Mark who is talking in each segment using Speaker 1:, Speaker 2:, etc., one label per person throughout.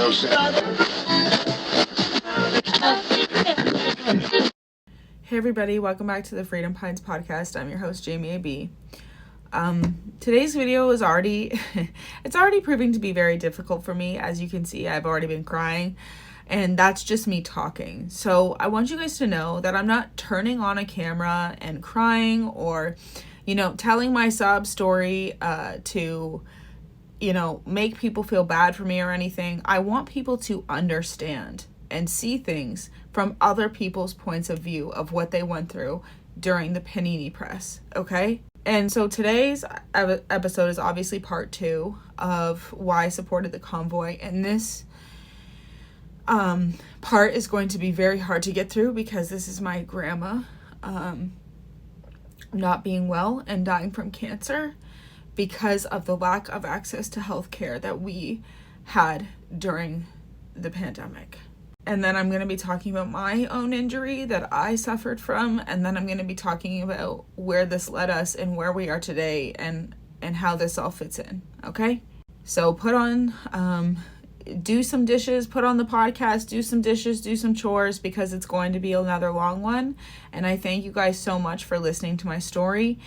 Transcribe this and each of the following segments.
Speaker 1: Hey everybody, welcome back to the Freedom Pines podcast. I'm your host, Jamie A.B. Today's video is already, it's already proving to be very difficult for me. As you can see, I've already been crying, and that's just me talking. So I want you guys to know that I'm not turning on a camera and crying or, telling my sob story to, make people feel bad for me or anything. I want people to understand and see things from other people's points of view of what they went through during the Panini press, okay? And so today's episode is obviously part 2 of why I supported the convoy, and this part is going to be very hard to get through because this is my grandma not being well and dying from cancer because of the lack of access to health care that we had during the pandemic. And then I'm going to be talking about my own injury that I suffered from, and then I'm going to be talking about where this led us and where we are today and how this all fits in, okay? So put on, do some dishes, put on the podcast, do some dishes, do some chores, because it's going to be another long one. And I thank you guys so much for listening to my story,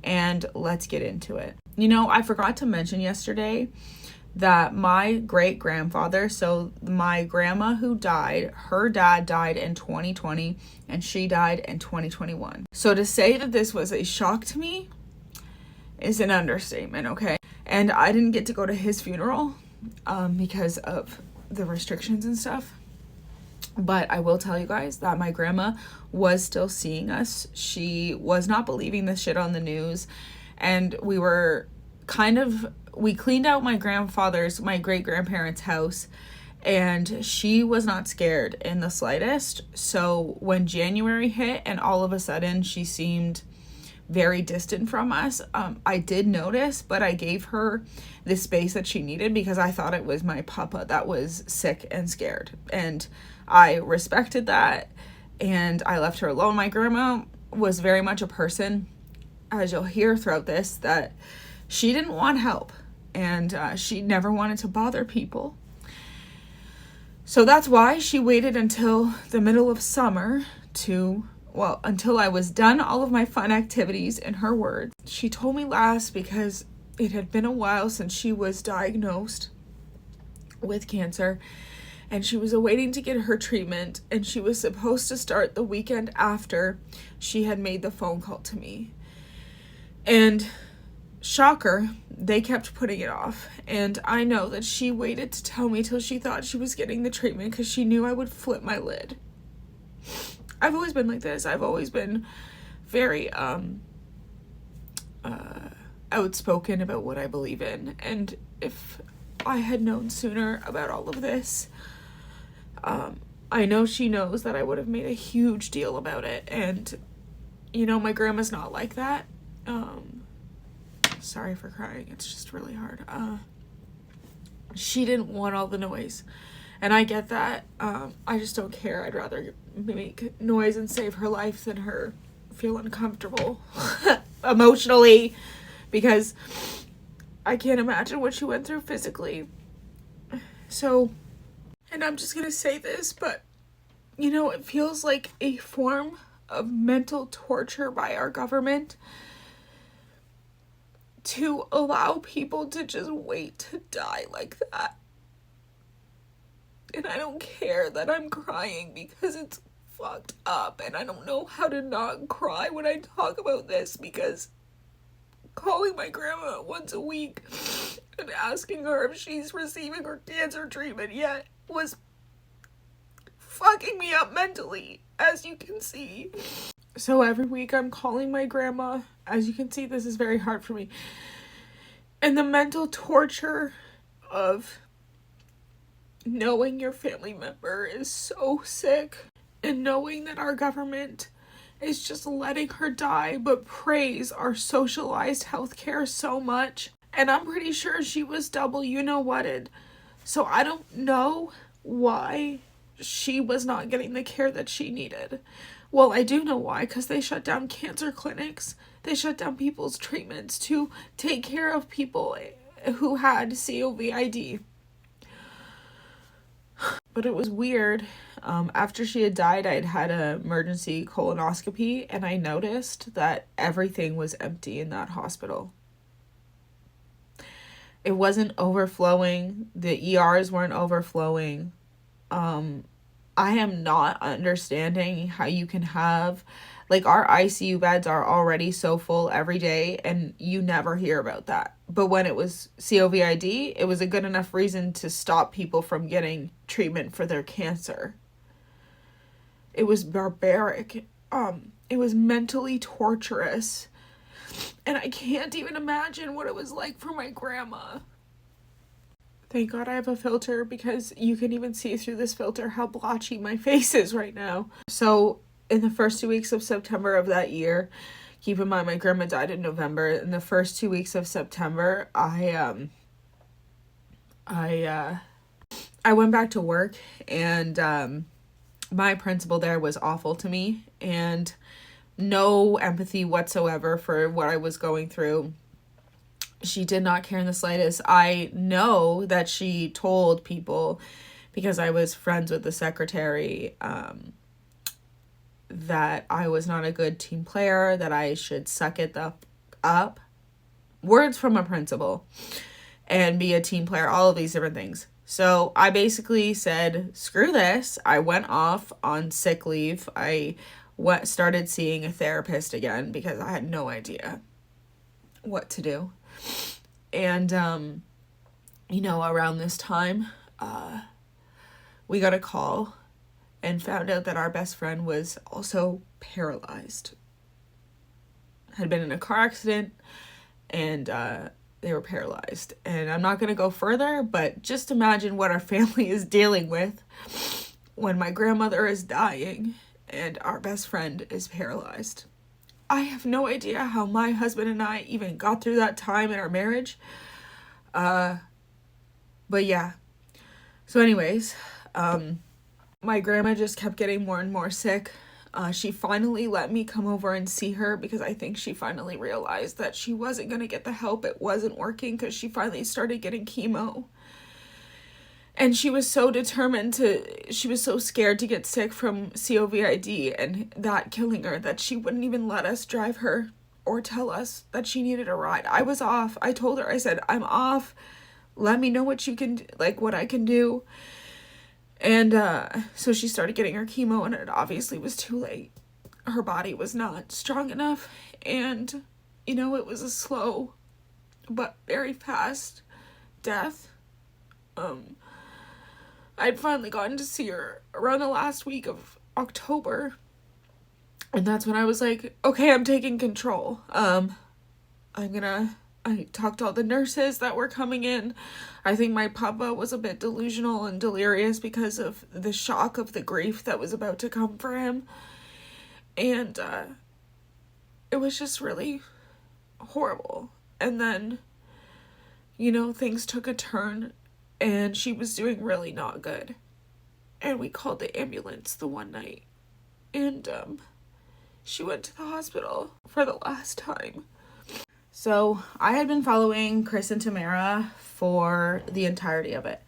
Speaker 1: and let's get into it. I forgot to mention yesterday that my great-grandfather, so my grandma who died, her dad died in 2020 and she died in 2021. So to say that this was a shock to me is an understatement, okay? And I didn't get to go to his funeral because of the restrictions and stuff. But I will tell you guys that my grandma was still seeing us. She was not believing this shit on the news. And we cleaned out my great-grandparents' house, and she was not scared in the slightest. So when January hit and all of a sudden she seemed very distant from us, I did notice, but I gave her the space that she needed because I thought it was my papa that was sick and scared. And I respected that, and I left her alone. My grandma was very much a person, as you'll hear throughout this, that she didn't want help, and she never wanted to bother people. So that's why she waited until the middle of summer until I was done all of my fun activities, in her words. She told me last because it had been a while since she was diagnosed with cancer, and she was waiting to get her treatment, and she was supposed to start the weekend after she had made the phone call to me. And shocker, they kept putting it off. And I know that she waited to tell me till she thought she was getting the treatment because she knew I would flip my lid. I've always been like this. I've always been very outspoken about what I believe in. And if I had known sooner about all of this, I know she knows that I would have made a huge deal about it. And, my grandma's not like that. Sorry for crying. It's just really hard. She didn't want all the noise. And I get that. I just don't care. I'd rather make noise and save her life than her feel uncomfortable emotionally, because I can't imagine what she went through physically. So, and I'm just going to say this, but, it feels like a form of mental torture by our government to allow people to just wait to die like that. And I don't care that I'm crying because it's fucked up, and I don't know how to not cry when I talk about this, because calling my grandma once a week and asking her if she's receiving her cancer treatment yet was fucking me up mentally, as you can see. So every week I'm calling my grandma. As you can see, this is very hard for me. And the mental torture of knowing your family member is so sick, and knowing that our government is just letting her die but praise our socialized healthcare so much. And I'm pretty sure she was double you-know-whatted. So I don't know why she was not getting the care that she needed. Well, I do know why, because they shut down cancer clinics. They shut down people's treatments to take care of people who had COVID. But it was weird. After she had died, I had had an emergency colonoscopy, and I noticed that everything was empty in that hospital. It wasn't overflowing. The ERs weren't overflowing. I am not understanding how you can have, like, our ICU beds are already so full every day, and you never hear about that. But when it was COVID, it was a good enough reason to stop people from getting treatment for their cancer. It was barbaric. It was mentally torturous. And I can't even imagine what it was like for my grandma. Thank God I have a filter, because you can even see through this filter how blotchy my face is right now. So in the first 2 weeks of September of that year, keep in mind my grandma died in November. In the first 2 weeks of September, I went back to work, and my principal there was awful to me, and no empathy whatsoever for what I was going through. She did not care in the slightest. I know that she told people, because I was friends with the secretary, that I was not a good team player, that I should suck it up. Words from a principal. And be a team player, all of these different things. So I basically said, screw this. I went off on sick leave. I started seeing a therapist again, because I had no idea what to do. And, around this time, we got a call and found out that our best friend was also paralyzed. Had been in a car accident, and they were paralyzed. And I'm not going to go further, but just imagine what our family is dealing with when my grandmother is dying and our best friend is paralyzed. I have no idea how my husband and I even got through that time in our marriage. But yeah. So anyways, my grandma just kept getting more and more sick. She finally let me come over and see her, because I think she finally realized that she wasn't going to get the help. It wasn't working, because she finally started getting chemo. And she was so determined she was so scared to get sick from COVID and that killing her, that she wouldn't even let us drive her or tell us that she needed a ride. I was off. I told her, I said, I'm off. Let me know what you can, what I can do. And so she started getting her chemo, and it obviously was too late. Her body was not strong enough, and, it was a slow but very fast death. I'd finally gotten to see her around the last week of October, and that's when I was like, okay, I'm taking control. I talked to all the nurses that were coming in. I think my papa was a bit delusional and delirious because of the shock of the grief that was about to come for him. And it was just really horrible. And then, things took a turn, and she was doing really not good. And we called the ambulance the one night. And she went to the hospital for the last time. So I had been following Chris and Tamara for the entirety of it,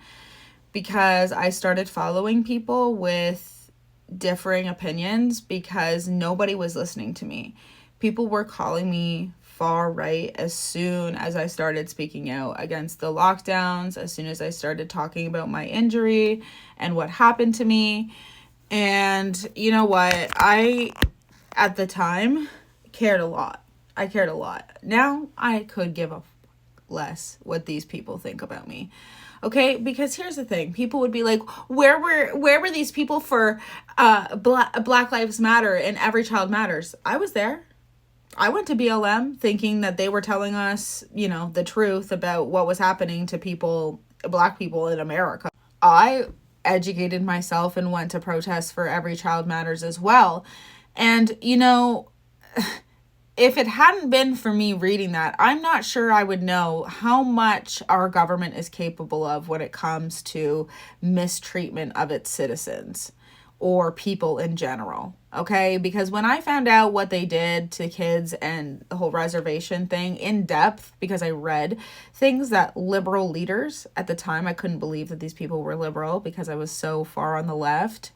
Speaker 1: because I started following people with differing opinions, because nobody was listening to me. People were calling me far right as soon as I started speaking out against the lockdowns, as soon as I started talking about my injury and what happened to me. And you know what? I, at the time, cared a lot. I cared a lot. Now I could give a less what these people think about me. Okay, because here's the thing. People would be like, where were these people for Black Lives Matter and Every Child Matters? I was there. I went to BLM thinking that they were telling us, the truth about what was happening to Black people in America. I educated myself and went to protest for Every Child Matters as well. And, if it hadn't been for me reading that, I'm not sure I would know how much our government is capable of when it comes to mistreatment of its citizens. or people in general, okay? Because when I found out what they did to kids and the whole reservation thing in depth, because I read things that liberal leaders at the time, I couldn't believe that these people were liberal because I was so far on the left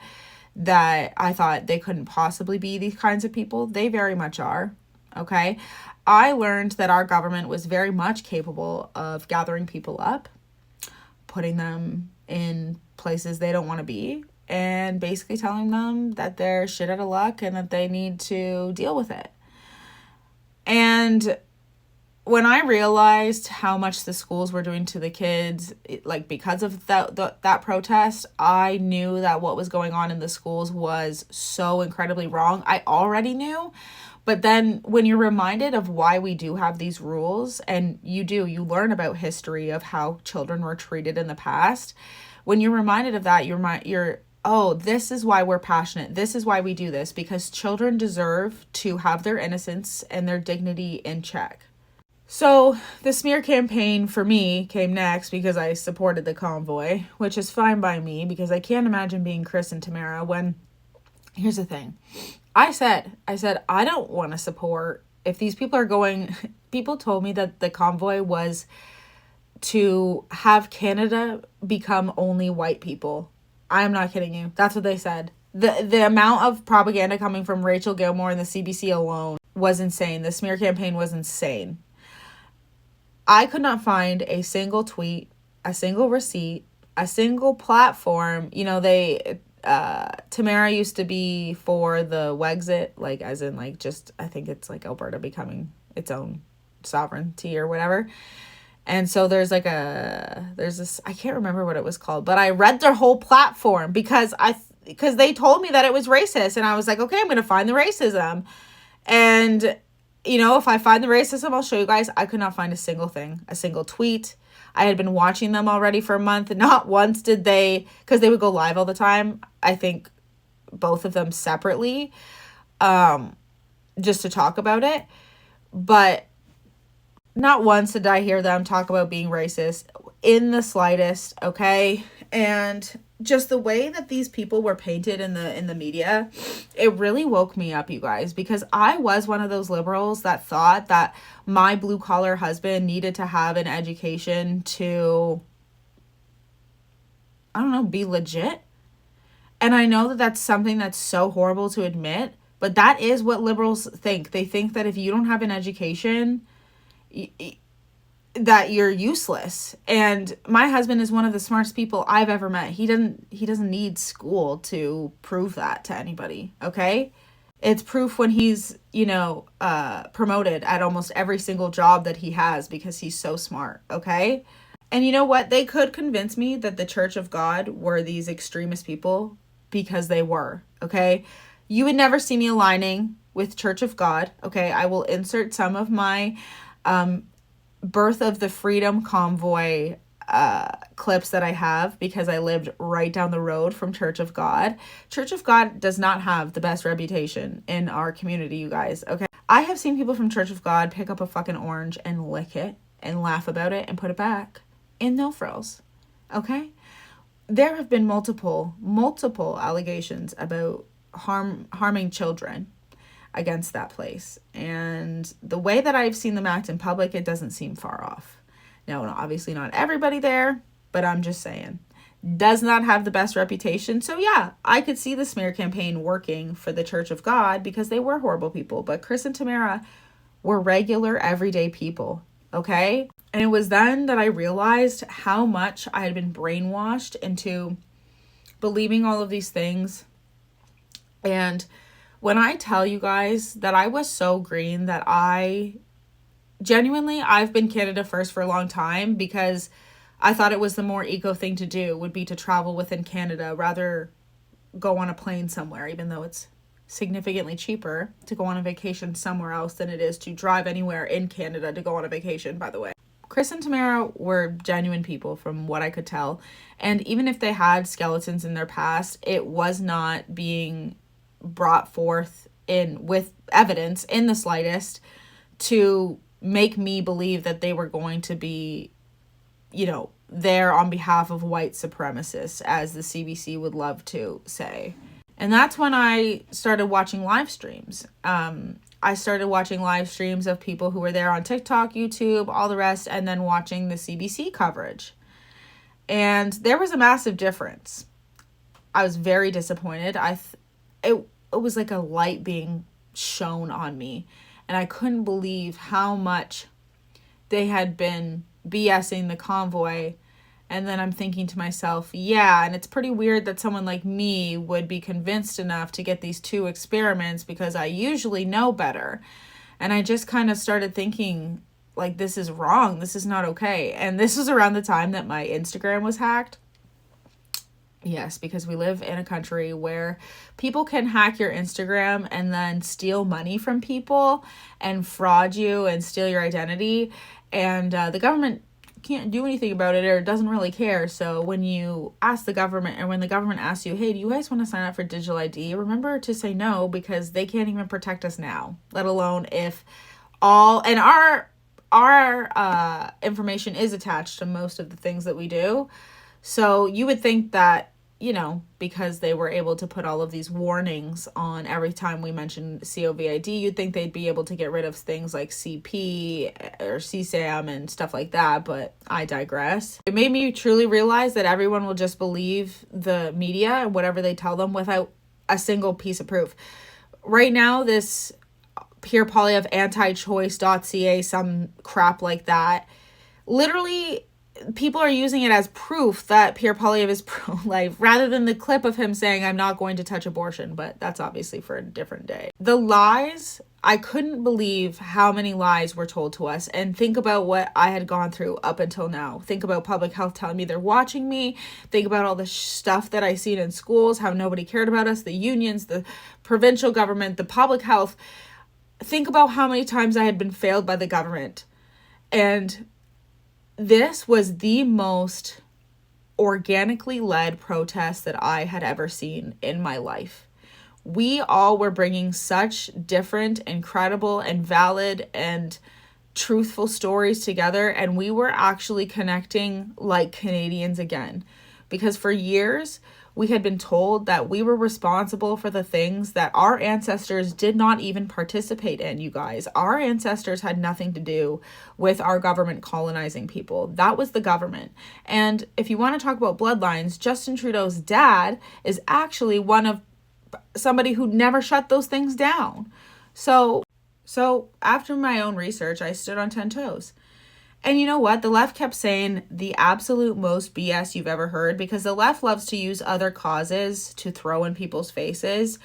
Speaker 1: that I thought they couldn't possibly be these kinds of people. They very much are, okay? I learned that our government was very much capable of gathering people up, putting them in places they don't want to be, and basically telling them that they're shit out of luck and that they need to deal with it. And when I realized how much the schools were doing to the kids, like because of that protest, I knew that what was going on in the schools was so incredibly wrong. I already knew, but then when you're reminded of why we do have these rules, and you learn about history of how children were treated in the past. When you're reminded of that, you're oh, this is why we're passionate. This is why we do this, because children deserve to have their innocence and their dignity in check. So the smear campaign for me came next because I supported the convoy, which is fine by me because I can't imagine being Chris and Tamara when, here's the thing. I said, I don't want to support, if these people are going, people told me that the convoy was to have Canada become only white people. I am not kidding you. That's what they said. The amount of propaganda coming from Rachel Gilmore and the CBC alone was insane. The smear campaign was insane. I could not find a single tweet, a single receipt, a single platform. You know, Tamara used to be for the Wexit, like as in like just, I think it's like Alberta becoming its own sovereignty or whatever. And so there's this, I can't remember what it was called, but I read their whole platform because they told me that it was racist. And I was like, okay, I'm going to find the racism. And, you know, if I find the racism, I'll show you guys. I could not find a single thing, a single tweet. I had been watching them already for a month. Not once did they, because they would go live all the time. I think both of them separately, just to talk about it. But not once did I hear them talk about being racist in the slightest, okay? And just the way that these people were painted in the media, it really woke me up, you guys, because I was one of those liberals that thought that my blue-collar husband needed to have an education to, I don't know, be legit. And I know that that's something that's so horrible to admit, but that is what liberals think. They think that if you don't have an education, that you're useless. And my husband is one of the smartest people I've ever met. He doesn't need school to prove that to anybody, okay? It's proof when he's, promoted at almost every single job that he has because he's so smart, okay? And you know what? They could convince me that the Church of God were these extremist people because they were, okay? You would never see me aligning with Church of God, okay? I will insert some of my Birth of the Freedom Convoy clips that I have because I lived right down the road from Church of God. Church of God does not have the best reputation in our community, you guys, okay? I have seen people from Church of God pick up a fucking orange and lick it and laugh about it and put it back in no frills, okay? There have been multiple allegations about harming children against that place. And the way that I've seen them act in public, it doesn't seem far off. Now, obviously not everybody there, but I'm just saying. Does not have the best reputation. So yeah, I could see the smear campaign working for the Church of God because they were horrible people. But Chris and Tamara were regular, everyday people, okay? And it was then that I realized how much I had been brainwashed into believing all of these things. And when I tell you guys that I was so green that I've been Canada First for a long time because I thought it was the more eco thing to do would be to travel within Canada rather go on a plane somewhere, even though it's significantly cheaper to go on a vacation somewhere else than it is to drive anywhere in Canada to go on a vacation, by the way. Chris and Tamara were genuine people from what I could tell. And even if they had skeletons in their past, it was not being brought forth with evidence in the slightest to make me believe that they were going to be, there on behalf of white supremacists, as the CBC would love to say. And that's when I started watching live streams. I started watching live streams of people who were there on TikTok, YouTube, all the rest, and then watching the CBC coverage. And there was a massive difference. I was very disappointed. It was like a light being shone on me. And I couldn't believe how much they had been BSing the convoy. And then I'm thinking to myself, yeah, and it's pretty weird that someone like me would be convinced enough to get these 2 experiments because I usually know better. And I just kind of started thinking, like, this is wrong. This is not okay. And this was around the time that my Instagram was hacked. Yes, because we live in a country where people can hack your Instagram and then steal money from people and fraud you and steal your identity. And the government can't do anything about it or doesn't really care. So when you ask the government, or when the government asks you, hey, do you guys want to sign up for digital ID? Remember to say no, because they can't even protect us now, let alone if all, and our information is attached to most of the things that we do. So you would think that, you know, because they were able to put all of these warnings on every time we mentioned COVID, you'd think they'd be able to get rid of things like CP or CSAM and stuff like that, but I digress. It made me truly realize that everyone will just believe the media and whatever they tell them without a single piece of proof. Right now, this Pierre Poilievre antichoice.ca, some crap like that, literally people are using it as proof that Pierre Poilievre is pro-life, rather than the clip of him saying, I'm not going to touch abortion, but that's obviously for a different day. The lies, I couldn't believe how many lies were told to us. And think about what I had gone through up until now. Think about public health telling me they're watching me. Think about all the stuff that I seen in schools, how nobody cared about us, the unions, the provincial government, the public health. Think about how many times I had been failed by the government. And this was the most organically led protest that I had ever seen in my life. We all were bringing such different, incredible, and valid and truthful stories together, and we were actually connecting like Canadians again. Because for years, we had been told that we were responsible for the things that our ancestors did not even participate in, you guys. Our ancestors had nothing to do with our government colonizing people. That was the government. And if you want to talk about bloodlines, Justin Trudeau's dad is actually somebody who never shut those things down. So after my own research, I stood on 10 toes. And you know what? The left kept saying the absolute most BS you've ever heard, because the left loves to use other causes to throw in people's faces.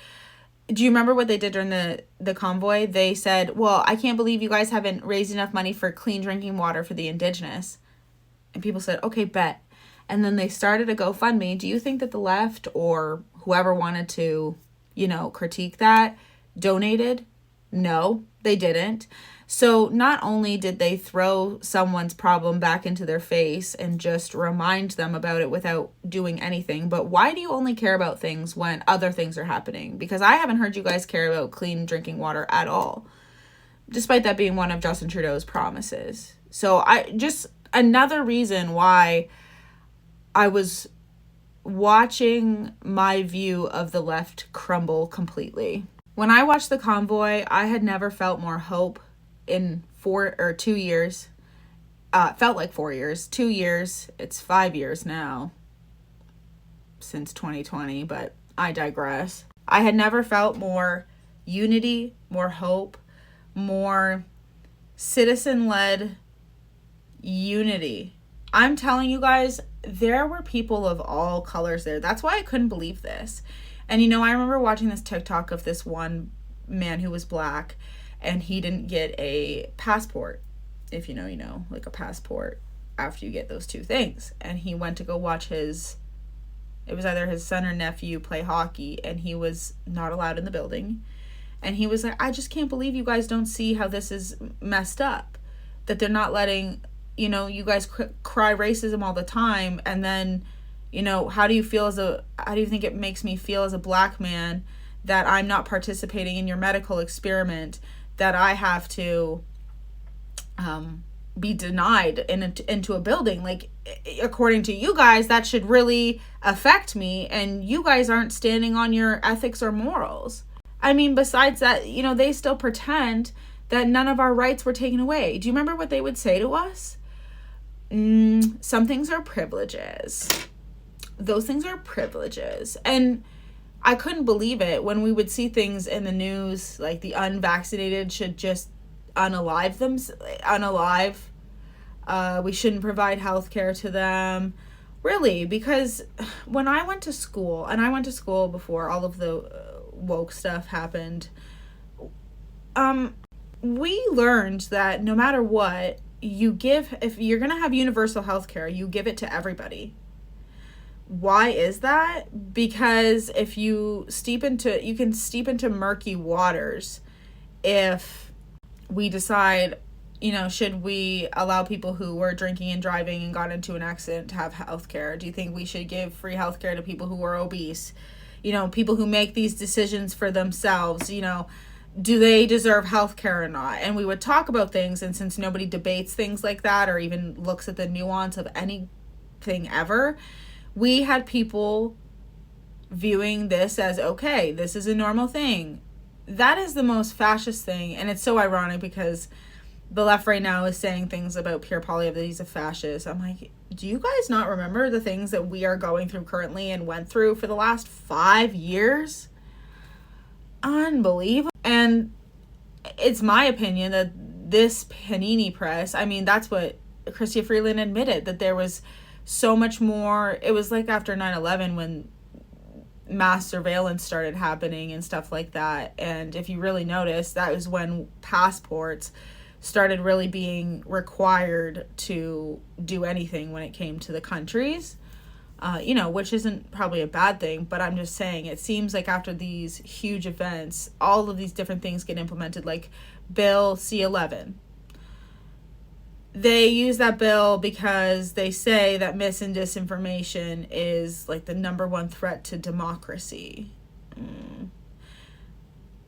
Speaker 1: Do you remember what they did during the convoy? They said, well, I can't believe you guys haven't raised enough money for clean drinking water for the Indigenous. And people said, okay, bet. And then they started a GoFundMe. Do you think that the left or whoever wanted to, critique that donated? No, they didn't. So not only did they throw someone's problem back into their face and just remind them about it without doing anything, but why do you only care about things when other things are happening? Because I haven't heard you guys care about clean drinking water at all, despite that being one of Justin Trudeau's promises. So another reason why I was watching my view of the left crumble completely. When I watched the convoy, I had never felt more hope in 2 years. Felt like 4 years. 2 years. It's 5 years now since 2020, but I digress. I had never felt more unity, more hope, more citizen-led unity. I'm telling you guys, there were people of all colors there. That's why I couldn't believe this. And I remember watching this TikTok of this one man who was black, and he didn't get a passport. If you know, like a passport after you get those 2 things. And he went to go watch it was either his son or nephew play hockey, and he was not allowed in the building. And he was like, I just can't believe you guys don't see how this is messed up. That they're not letting, you guys cry racism all the time. And then, how do you think it makes me feel as a black man that I'm not participating in your medical experiment, that I have to be denied into a building? Like, according to you guys, that should really affect me, and you guys aren't standing on your ethics or morals. I mean, besides that, you know, they still pretend that none of our rights were taken away. Do you remember what they would say to us? Some things are privileges. Those things are privileges. And I couldn't believe it when we would see things in the news like the unvaccinated should just unalive. We shouldn't provide health care to them. Really, because when I went to school, and I went to school before all of the woke stuff happened, we learned that no matter what, if you're going to have universal health care, you give it to everybody. Why is that? Because if you can steep into murky waters if we decide, you know, should we allow people who were drinking and driving and got into an accident to have health care? Do you think we should give free health care to people who are obese? You know, people who make these decisions for themselves, you know, do they deserve health care or not? And we would talk about things, and since nobody debates things like that or even looks at the nuance of anything ever, we had people viewing this as, okay, this is a normal thing. That is the most fascist thing, and it's so ironic because the left right now is saying things about Pierre Poilievre that he's a fascist. I'm like, do you guys not remember the things that we are going through currently and went through for the last 5 years? Unbelievable. And it's my opinion that this Panini press, I mean, that's what Chrystia Freeland admitted, that there was so much more. It was like after 9/11 when mass surveillance started happening and stuff like that. And if you really notice, that was when passports started really being required to do anything when it came to the countries, you know, which isn't probably a bad thing, but I'm just saying it seems like after these huge events, all of these different things get implemented, like Bill C-11. They use that bill because they say that mis and disinformation is like the number one threat to democracy.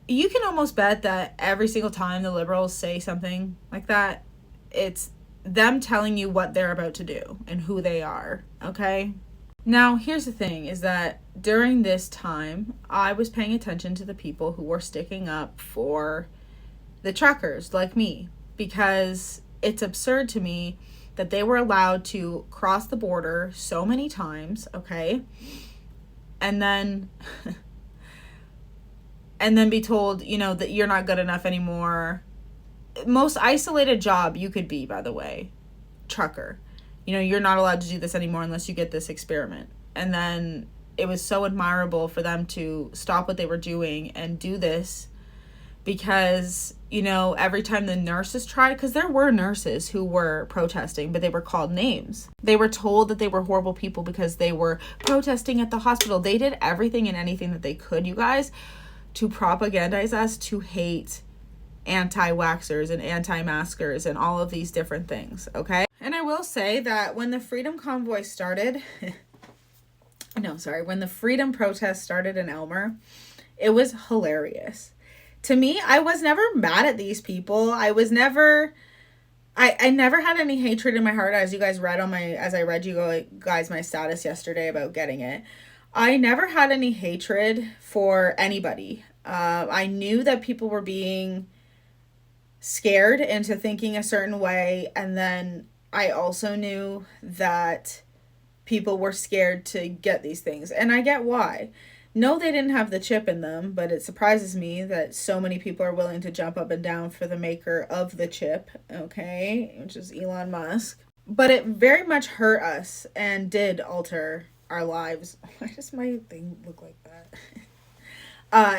Speaker 1: You can almost bet that every single time the liberals say something like that, it's them telling you what they're about to do and who they are, okay? Now, here's the thing, is that during this time, I was paying attention to the people who were sticking up for the truckers like me, because it's absurd to me that they were allowed to cross the border so many times, okay? And then be told, you know, that you're not good enough anymore. Most isolated job you could be, by the way, trucker. You know, you're not allowed to do this anymore unless you get this experiment. And then it was so admirable for them to stop what they were doing and do this because, you know, every time the nurses tried, because there were nurses who were protesting, but they were called names. They were told that they were horrible people because they were protesting at the hospital. They did everything and anything that they could, you guys, to propagandize us to hate anti-waxers and anti-maskers and all of these different things, okay? And I will say that when the Freedom Convoy started, when the Freedom Protest started in Elmer, it was hilarious. To me, I was never mad at these people. I never had any hatred in my heart, as you guys read as I read you guys my status yesterday about getting it. I never had any hatred for anybody. I knew that people were being scared into thinking a certain way, and then I also knew that people were scared to get these things, and I get why. No, they didn't have the chip in them, but it surprises me that so many people are willing to jump up and down for the maker of the chip, okay, which is Elon Musk. But it very much hurt us and did alter our lives. Why does my thing look like that?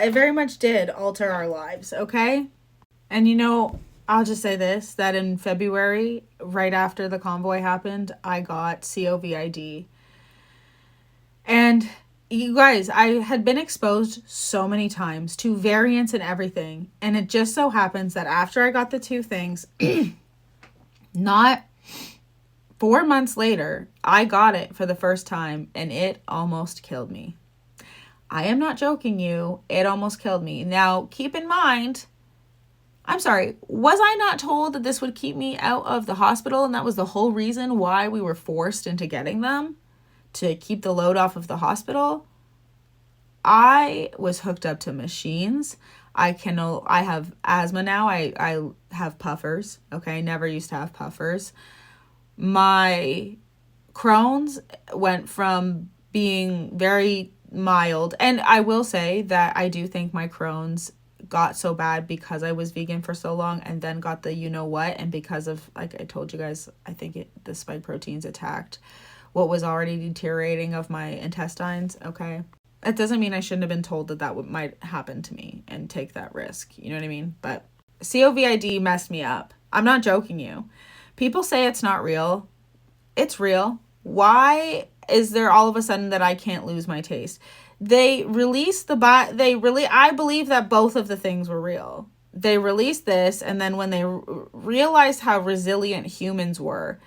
Speaker 1: It very much did alter our lives, okay? And you know, I'll just say this, that in February, right after the convoy happened, I got COVID. And you guys, I had been exposed so many times to variants and everything. And it just so happens that after I got the two things, not 4 months later, I got it for the first time and it almost killed me. I am not joking you. It almost killed me. Now, keep in mind, I'm sorry, was I not told that this would keep me out of the hospital? And that was the whole reason why we were forced into getting them, to keep the load off of the hospital. I was hooked up to machines. I have asthma now. I have puffers. Okay. Never used to have puffers. My Crohn's went from being very mild. And I will say that I do think my Crohn's got so bad because I was vegan for so long and then got the you know what, and because of, like I told you guys, I think the spike proteins attacked what was already deteriorating of my intestines. Okay. It doesn't mean I shouldn't have been told that might happen to me and take that risk. You know what I mean? But COVID messed me up. I'm not joking you. People say it's not real. It's real. Why is there all of a sudden that I can't lose my taste? They released I believe that both of the things were real. They released this, and then when they realized how resilient humans were,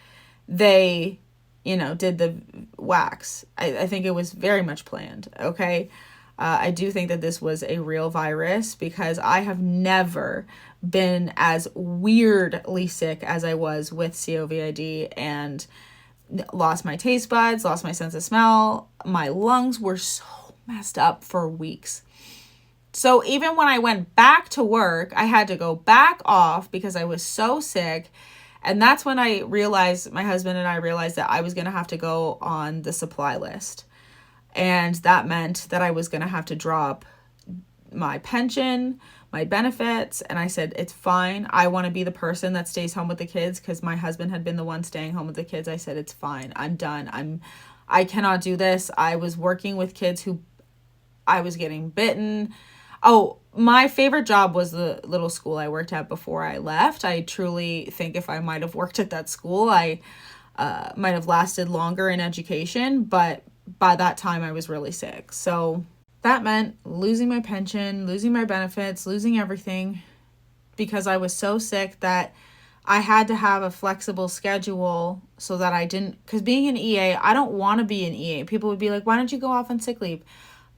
Speaker 1: they did the wax. I think it was very much planned, okay? I do think that this was a real virus because I have never been as weirdly sick as I was with COVID and lost my taste buds, lost my sense of smell. My lungs were so messed up for weeks. So even when I went back to work, I had to go back off because I was so sick. And that's when my husband and I realized that I was going to have to go on the supply list. And that meant that I was going to have to drop my pension, my benefits. And I said, it's fine. I want to be the person that stays home with the kids because my husband had been the one staying home with the kids. I said, it's fine. I'm done. I cannot do this. I was working with kids who I was getting bitten. Oh, my favorite job was the little school I worked at before I left. I truly think if I might have worked at that school, I might have lasted longer in education. But by that time, I was really sick. So that meant losing my pension, losing my benefits, losing everything because I was so sick that I had to have a flexible schedule so that I didn't, because being an EA, I don't want to be an EA. People would be like, why don't you go off on sick leave?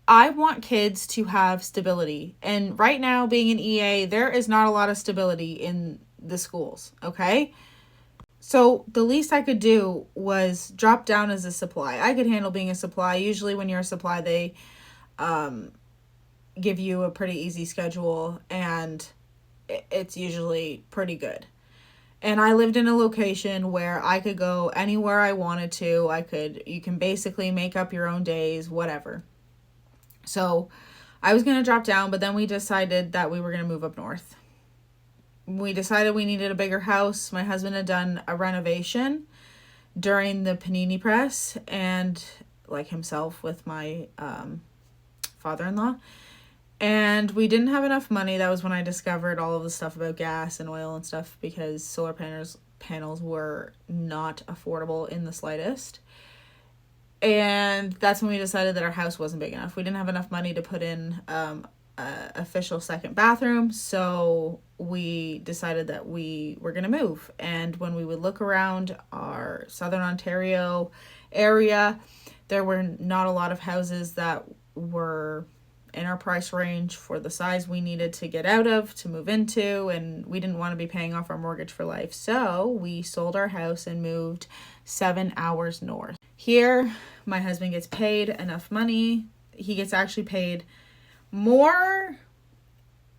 Speaker 1: I want kids to have stability. And right now, being an EA, there is not a lot of stability in the schools, okay? So the least I could do was drop down as a supply. I could handle being a supply. Usually when you're a supply, they give you a pretty easy schedule, and it's usually pretty good. And I lived in a location where I could go anywhere I wanted to. You can basically make up your own days, whatever. So I was going to drop down, but then we decided that we were going to move up north. We decided we needed a bigger house. My husband had done a renovation during the panini press, and like himself with my father-in-law. And we didn't have enough money. That was when I discovered all of the stuff about gas and oil and stuff, because solar panels were not affordable in the slightest. And that's when we decided that our house wasn't big enough. We didn't have enough money to put in an official second bathroom. So we decided that we were going to move. And when we would look around our Southern Ontario area, there were not a lot of houses that were in our price range for the size we needed to get out of, to move into, and we didn't want to be paying off our mortgage for life. So we sold our house and moved 7 hours north. Here, my husband gets paid enough money. He gets actually paid more,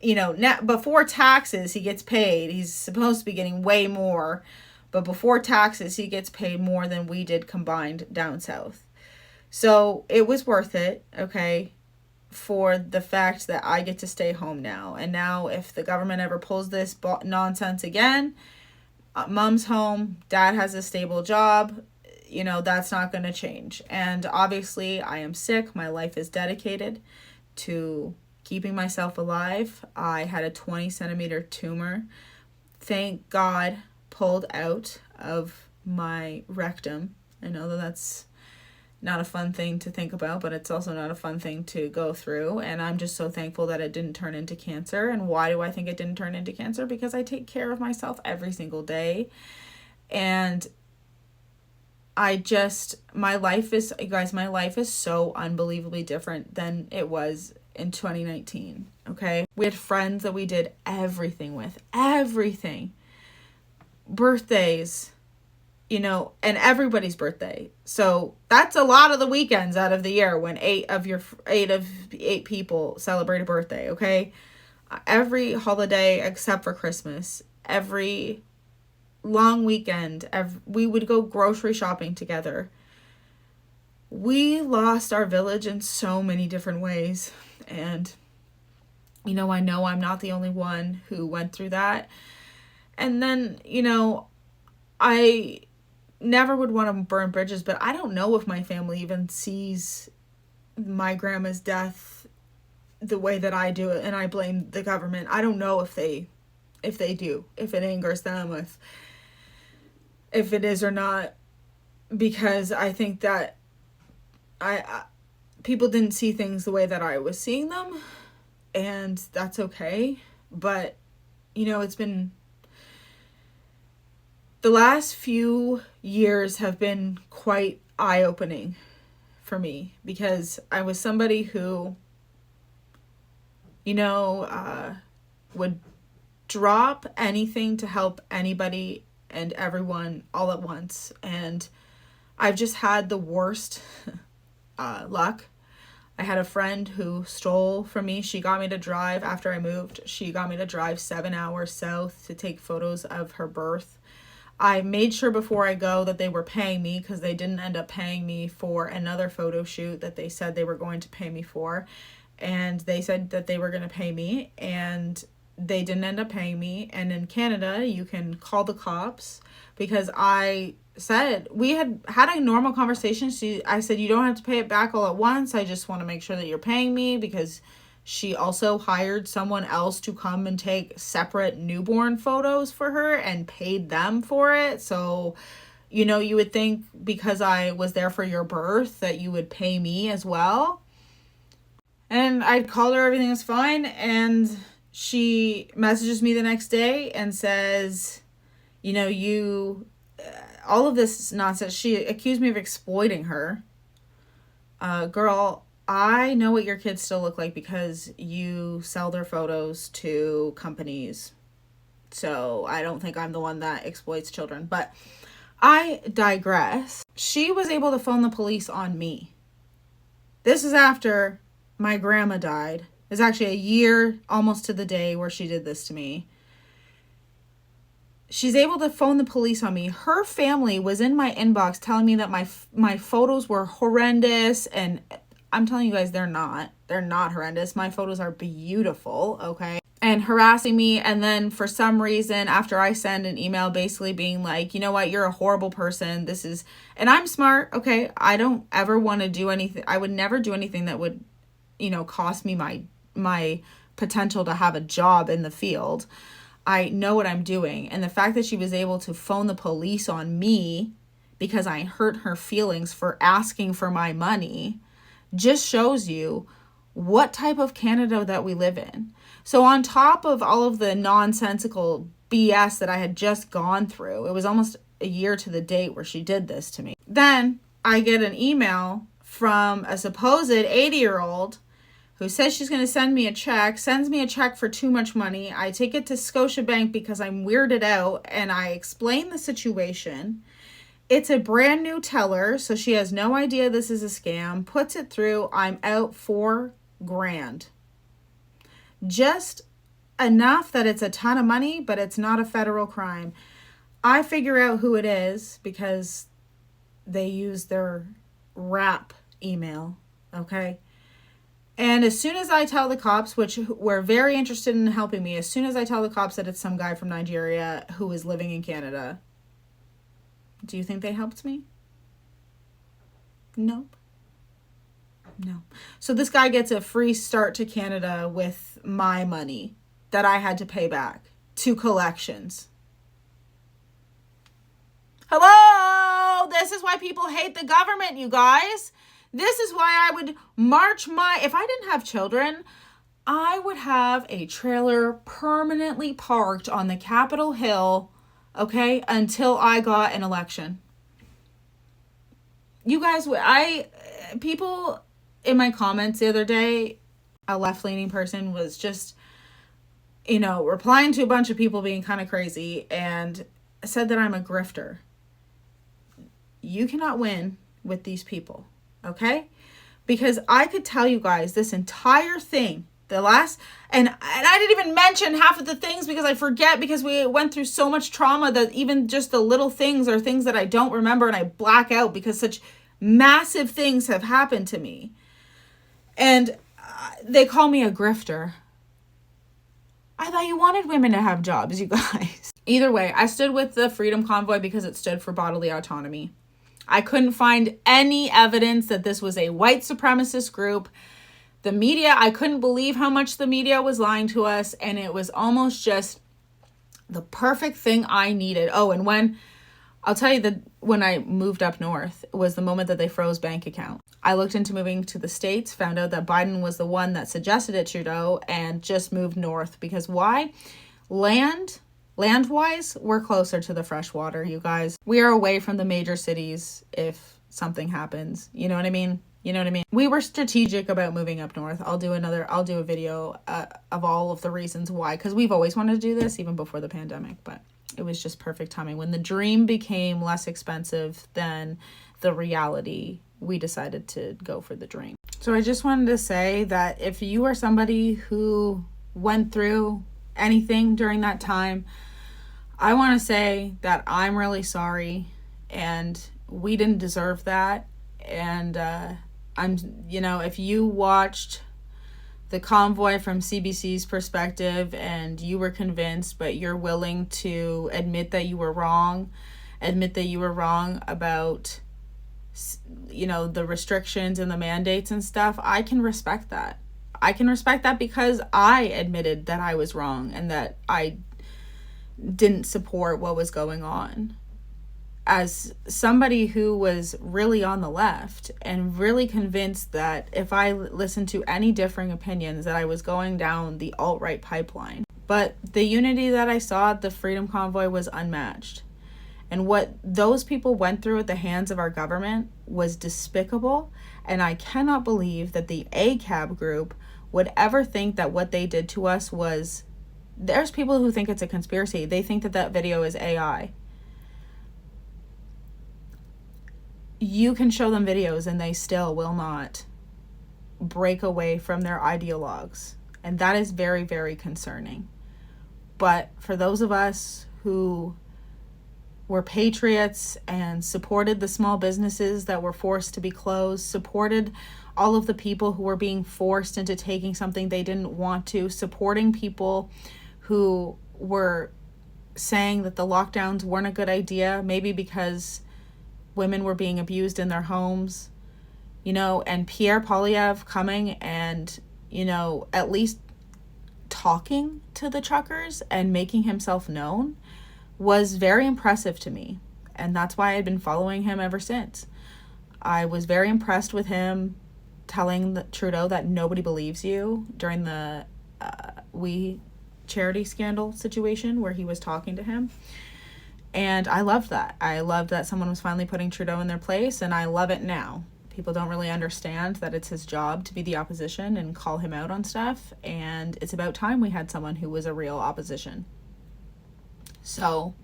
Speaker 1: before taxes, he gets paid. He's supposed to be getting way more, but before taxes, he gets paid more than we did combined down south. So it was worth it, okay, for the fact that I get to stay home now. And now if the government ever pulls this nonsense again, mom's home, dad has a stable job, that's not going to change. And obviously I am sick. My life is dedicated to keeping myself alive. I had a 20 centimeter tumor, thank God, pulled out of my rectum. I know that that's not a fun thing to think about, but it's also not a fun thing to go through. And I'm just so thankful that it didn't turn into cancer. And why do I think it didn't turn into cancer? Because I take care of myself every single day. And my life is so unbelievably different than it was in 2019, okay? We had friends that we did everything with, everything. Birthdays, you know, and everybody's birthday. So that's a lot of the weekends out of the year when eight of eight people celebrate a birthday, okay? Every holiday except for Christmas, every long weekend, we would go grocery shopping together. We lost our village in so many different ways. And, you know I'm not the only one who went through that. And then, you know, I never would want to burn bridges, but I don't know if my family even sees my grandma's death the way that I do it, and I blame the government. I don't know if they do, if it angers them, if it is or not, because I think that people didn't see things the way that I was seeing them, and that's okay. But, you know, it's been, the last few years have been quite eye-opening for me, because I was somebody who, you know, would drop anything to help anybody and everyone all at once. And I've just had the worst luck. I had a friend who stole from me. She got me to drive after I moved. She got me to drive 7 hours south to take photos of her birth. I made sure before I go that they were paying me, because they didn't end up paying me for another photo shoot that they said they were going to pay me for. And they said that they were going to pay me, and they didn't end up paying me. And in Canada, you can call the cops, because I said, we had a normal conversation. I said, you don't have to pay it back all at once. I just want to make sure that you're paying me, because she also hired someone else to come and take separate newborn photos for her and paid them for it. So, you know, you would think because I was there for your birth that you would pay me as well. And I called her, everything is fine. And she messages me the next day and says, you know, all of this nonsense. She accused me of exploiting her. Girl, I know what your kids still look like because you sell their photos to companies. So I don't think I'm the one that exploits children. But I digress. She was able to phone the police on me. This is after my grandma died. It's actually a year almost to the day where she did this to me. She's able to phone the police on me. Her family was in my inbox telling me that my photos were horrendous, and I'm telling you guys, they're not. They're not horrendous. My photos are beautiful, okay? And harassing me, and then for some reason, after I send an email basically being like, you know what, you're a horrible person. And I'm smart, okay? I don't ever want to do anything. I would never do anything that would, you know, cost me my potential to have a job in the field. I know what I'm doing. And the fact that she was able to phone the police on me because I hurt her feelings for asking for my money just shows you what type of Canada that we live in. So on top of all of the nonsensical BS that I had just gone through, it was almost a year to the date where she did this to me. Then I get an email from a supposed 80-year-old who says she's going to send me a check, sends me a check for too much money. I take it to Scotiabank because I'm weirded out, and I explain the situation. It's a brand new teller, so she has no idea this is a scam. Puts it through. I'm out $4,000. Just enough that it's a ton of money, but it's not a federal crime. I figure out who it is because they use their rap email, okay? And as soon as I tell the cops, which were very interested in helping me, as soon as I tell the cops that it's some guy from Nigeria who is living in Canada, do you think they helped me? Nope. No. So this guy gets a free start to Canada with my money that I had to pay back to collections. Hello! This is why people hate the government, you guys. This is why I would march if I didn't have children, I would have a trailer permanently parked on the Capitol Hill, okay, until I got an election. You guys, people in my comments the other day a left-leaning person was just, you know, replying to a bunch of people being kind of crazy and said that I'm a grifter. You cannot win with these people, okay? Because I could tell you guys this entire thing, and I didn't even mention half of the things because I forget, because we went through so much trauma that even just the little things are things that I don't remember and I black out because such massive things have happened to me. And they call me a grifter. I thought you wanted women to have jobs, you guys. Either way, I stood with the Freedom Convoy because it stood for bodily autonomy. I couldn't find any evidence that this was a white supremacist group. The media, I couldn't believe how much the media was lying to us, and it was almost just the perfect thing I needed. Oh, and I'll tell you that when I moved up north was the moment that they froze bank accounts. I looked into moving to the States, found out that Biden was the one that suggested it, Trudeau, and just moved north. Because why? Land-wise, we're closer to the fresh water, you guys. We are away from the major cities if something happens. You know what I mean? We were strategic about moving up north. I'll do a video of all of the reasons why, because we've always wanted to do this even before the pandemic, but it was just perfect timing. When the dream became less expensive than the reality, we decided to go for the dream. So I just wanted to say that if you are somebody who went through anything during that time, I want to say that I'm really sorry, and we didn't deserve that. And if you watched the convoy from CBC's perspective and you were convinced, but you're willing to admit that you were wrong about, the restrictions and the mandates and stuff, I can respect that. Because I admitted that I was wrong and that I didn't support what was going on. As somebody who was really on the left and really convinced that if I listened to any differing opinions that I was going down the alt-right pipeline. But the unity that I saw at the Freedom Convoy was unmatched. And what those people went through at the hands of our government was despicable. And I cannot believe that the ACAB group would ever think that what they did to us was... There's people who think it's a conspiracy. They think that video is AI. You can show them videos and they still will not break away from their ideologues. And that is very, very concerning. But for those of us who were patriots and supported the small businesses that were forced to be closed, supported all of the people who were being forced into taking something they didn't want to, supporting people who were saying that the lockdowns weren't a good idea, maybe because women were being abused in their homes, and Pierre Poilievre coming and, at least talking to the truckers and making himself known was very impressive to me. And that's why I've been following him ever since. I was very impressed with him telling Trudeau that nobody believes you during the We Charity scandal situation where he was talking to him. And I loved that. I loved that someone was finally putting Trudeau in their place, and I love it now. People don't really understand that it's his job to be the opposition and call him out on stuff, and it's about time we had someone who was a real opposition. So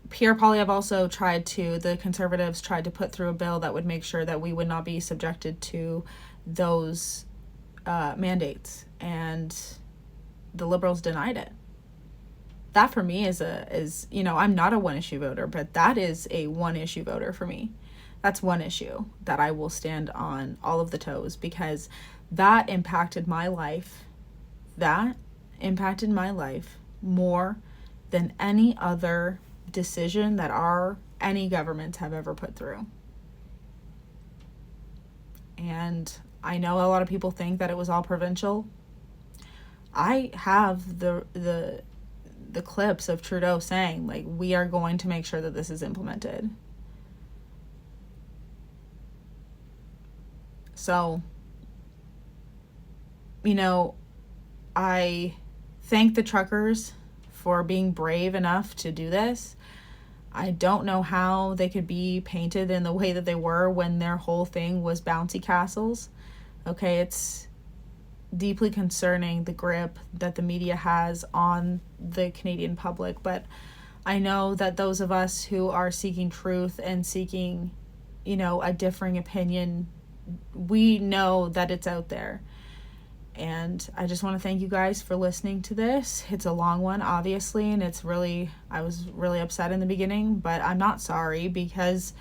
Speaker 1: Pierre Poilievre also the Conservatives tried to put through a bill that would make sure that we would not be subjected to those mandates, and the Liberals denied it. That for me is I'm not a one issue voter, but that is a one issue voter for me. That's one issue that I will stand on all of the toes, because that impacted my life. That impacted my life more than any other decision that any governments have ever put through. And I know a lot of people think that it was all provincial. I have the clips of Trudeau saying, we are going to make sure that this is implemented. So, I thank the truckers for being brave enough to do this. I don't know how they could be painted in the way that they were when their whole thing was bouncy castles. Okay, it's deeply concerning, the grip that the media has on the Canadian public. But I know that those of us who are seeking truth and seeking, a differing opinion, we know that it's out there. And I just want to thank you guys for listening to this. It's a long one, obviously, and I was really upset in the beginning, but I'm not sorry, because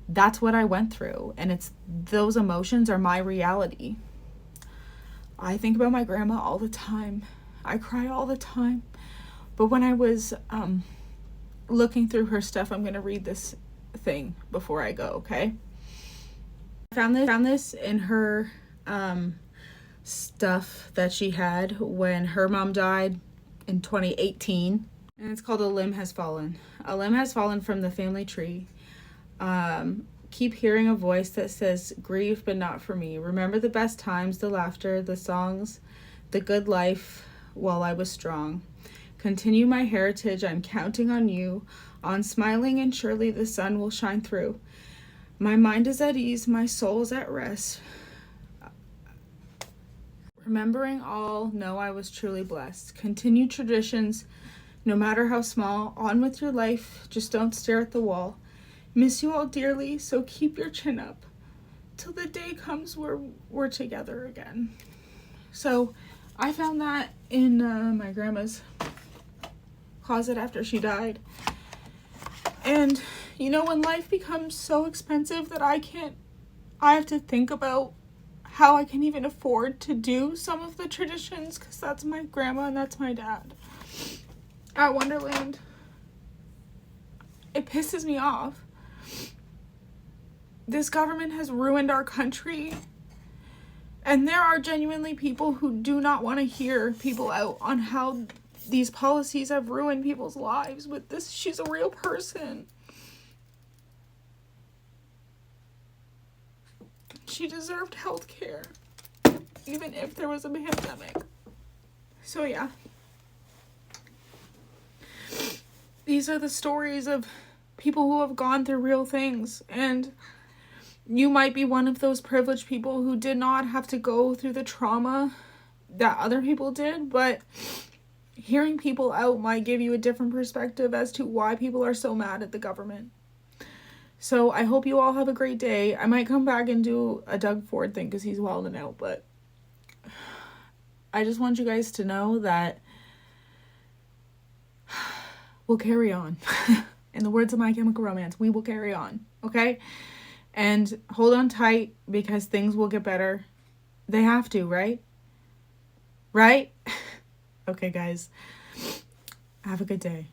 Speaker 1: that's what I went through, and those emotions are my reality. I think about my grandma all the time. I cry all the time. But when I was looking through her stuff, I'm going to read this thing before I go, okay? I found this in her stuff that she had when her mom died in 2018. And it's called A Limb Has Fallen. A limb has fallen from the family tree. Keep hearing a voice that says, grieve, but not for me. Remember the best times, the laughter, the songs, the good life while I was strong. Continue my heritage, I'm counting on you. On smiling, and surely the sun will shine through. My mind is at ease, my soul is at rest. Remembering all, know I was truly blessed. Continue traditions, no matter how small. On with your life, just don't stare at the wall. Miss you all dearly, so keep your chin up till the day comes where we're together again. So I found that in my grandma's closet after she died. And when life becomes so expensive that I have to think about how I can even afford to do some of the traditions, because that's my grandma and that's my dad at Wonderland. It pisses me off. This government has ruined our country, and there are genuinely people who do not want to hear people out on how these policies have ruined people's lives. But she's a real person. She deserved health care, even if there was a pandemic. So yeah. These are the stories of people who have gone through real things, and you might be one of those privileged people who did not have to go through the trauma that other people did, but hearing people out might give you a different perspective as to why people are so mad at the government. So I hope you all have a great day. I might come back and do a Doug Ford thing because he's wilding out, but I just want you guys to know that we'll carry on. In the words of My Chemical Romance, we will carry on, okay? And hold on tight, because things will get better. They have to, right? Right? Okay, guys. Have a good day.